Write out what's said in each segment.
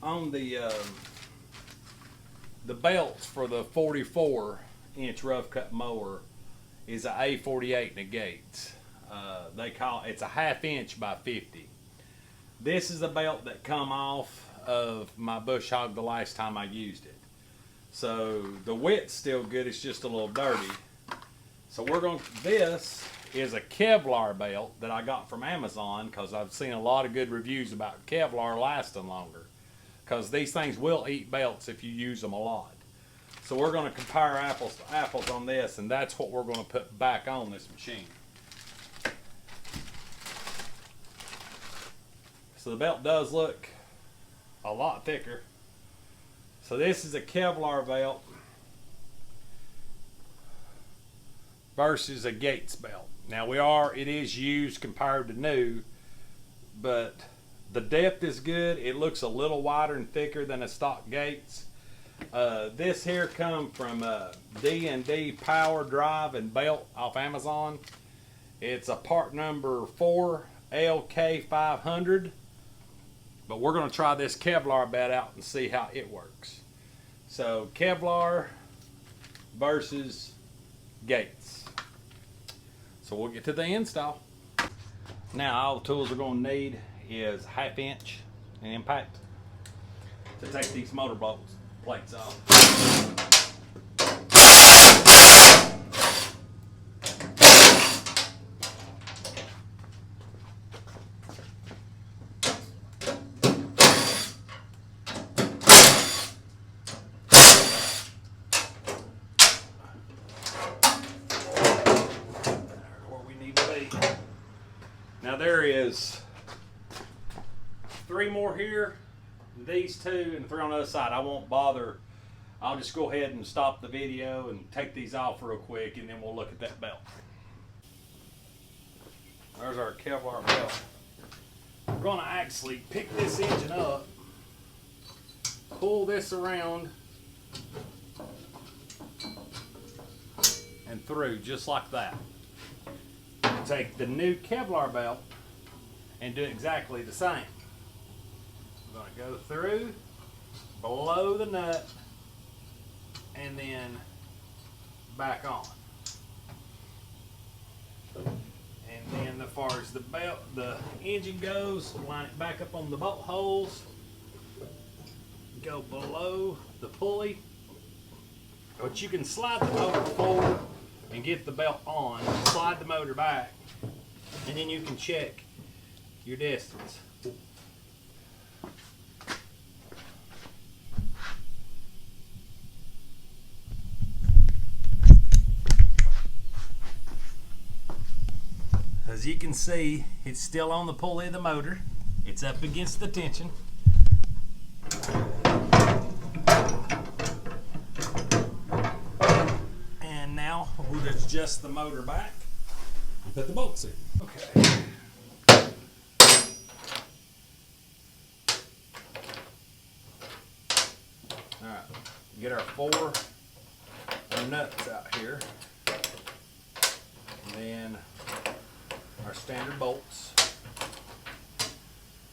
on the belts for the 44-inch rough cut mower is a A48 negates. They call it's a ½ inch by 50. This is the belt that come off of my bush hog the last time I used it. So the width's still good, it's just a little dirty. So this is a Kevlar belt that I got from Amazon because I've seen a lot of good reviews about Kevlar lasting longer. Because these things will eat belts if you use them a lot. So we're going to compare apples to apples on this, and that's what we're going to put back on this machine. So the belt does look a lot thicker. So this is a Kevlar belt versus a Gates belt. Now it is used compared to new, but the depth is good. It looks a little wider and thicker than a stock Gates. This here come from D&D Power Drive and Belt off Amazon. It's a part number 4LK500. But we're going to try this Kevlar belt out and see how it works. So Kevlar versus Gates. So we'll get to the install. Now all the tools we're going to need is ½ inch impact to take these motor plates off. Where we need to be. Now there is 3 more here, these 2, and 3 on the other side. I won't bother. I'll just go ahead and stop the video and take these off real quick, and then we'll look at that belt. There's our Kevlar belt. We're going to actually pick this engine up, pull this around and through just like that. Take the new Kevlar belt and do exactly the same. We're going to go through, below the nut, and then back on. And then as far as the engine goes, line it back up on the bolt holes, go below the pulley. But you can slide the motor forward and get the belt on, slide the motor back, and then you can check your distance. As you can see, it's still on the pulley of the motor. It's up against the tension. And now we'll adjust the motor back and put the bolts in. Okay. Alright, get our 4 nuts out here. And then our standard bolts.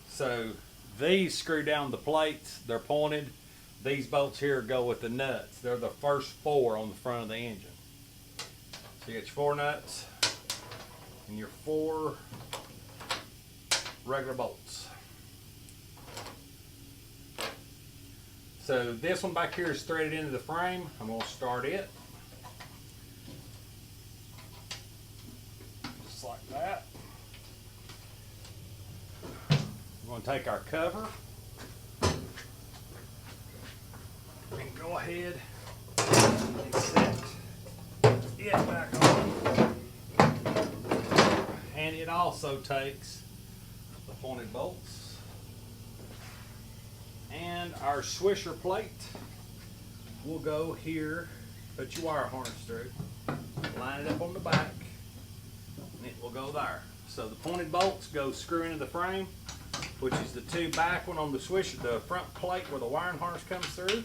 So these screw down the plates, they're pointed. These bolts here go with the nuts. They're the first 4 on the front of the engine. So you get your 4 nuts and your 4 regular bolts. So this one back here is threaded into the frame. I'm going to start it. Just like that. We're going to take our cover and go ahead and set it back on. And it also takes the pointed bolts and our Swisher plate. Will go here, put your wire harness through, line it up on the back, and it will go there. So the pointed bolts go screw into the frame, which is the 2 back one on the Swisher, the front plate where the wiring harness comes through.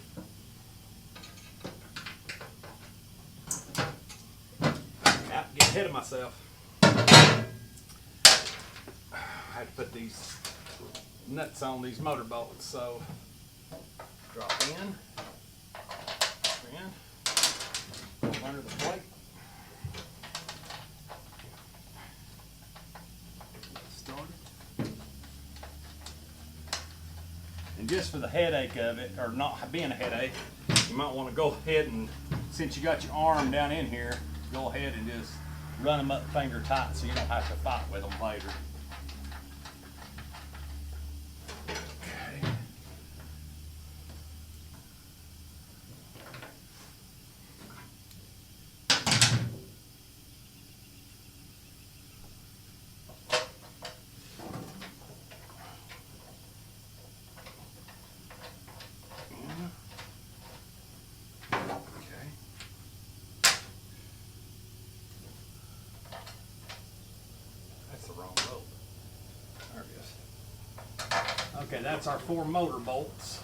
Get ahead of myself. I had to put these nuts on these motor bolts, so Drop in, under the plate. Start it. And just for the headache of it, or not being a headache, you might want to go ahead and, since you got your arm down in here, go ahead and just run them up finger tight so you don't have to fight with them later. Okay, that's our 4 motor bolts.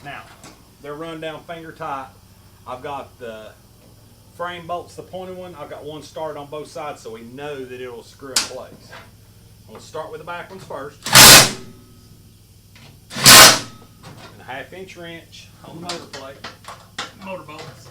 Now, they're run down finger tight. I've got the frame bolts, the pointed one. I've got one started on both sides so we know that it'll screw in place. We'll start with the back ones first. And a 1/2" wrench on the motor plate, motor bolts.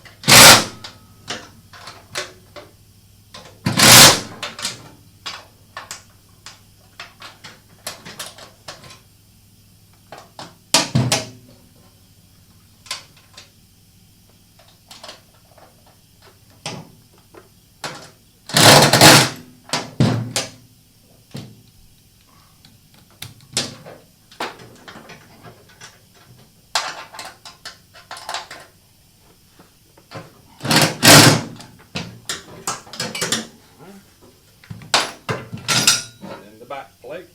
Back plate.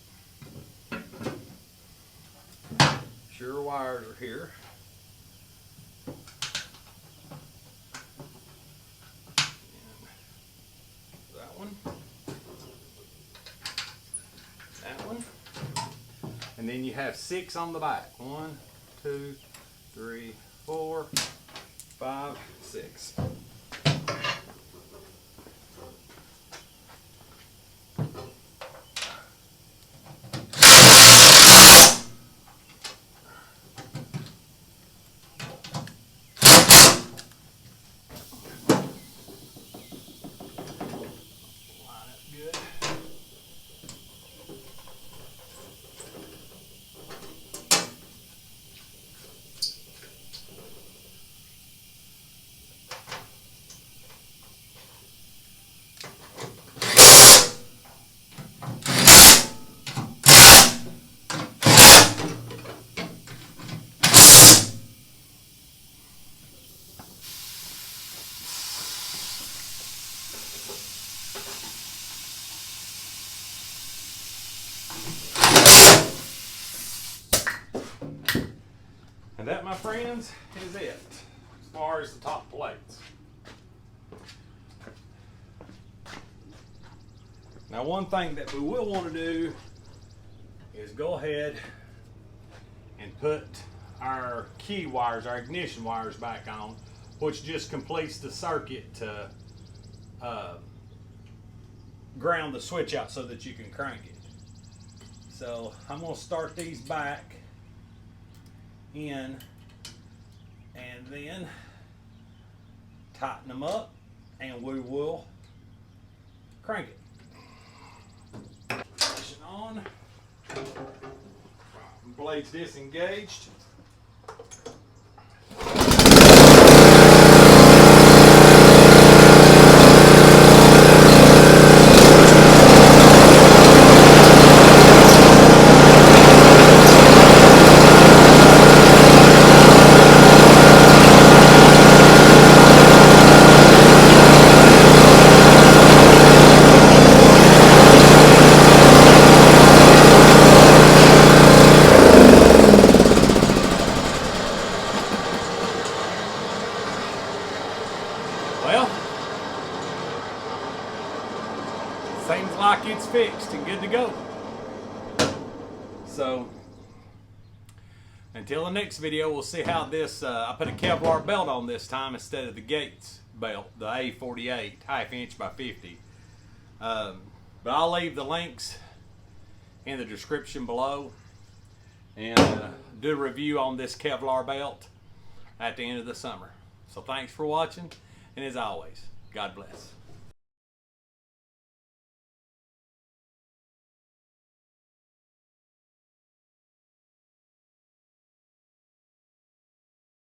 Sure wires are here. And that one. That one. And then you have 6 on the back. 1, 2, 3, 4, 5, 6. And that, my friends, is it as far as the top plates. Now, one thing that we will want to do is go ahead and put our key wires, our ignition wires back on, which just completes the circuit to ground the switch out so that you can crank it. So I'm going to start these back in and then tighten them up and we will crank it. Ignition on, blades disengaged. Well, seems like it's fixed and good to go. So, until the next video, we'll see how this, I put a Kevlar belt on this time instead of the Gates belt, the A48, 1/2" by 50. But I'll leave the links in the description below, and do a review on this Kevlar belt at the end of the summer. So thanks for watching, and as always, God bless.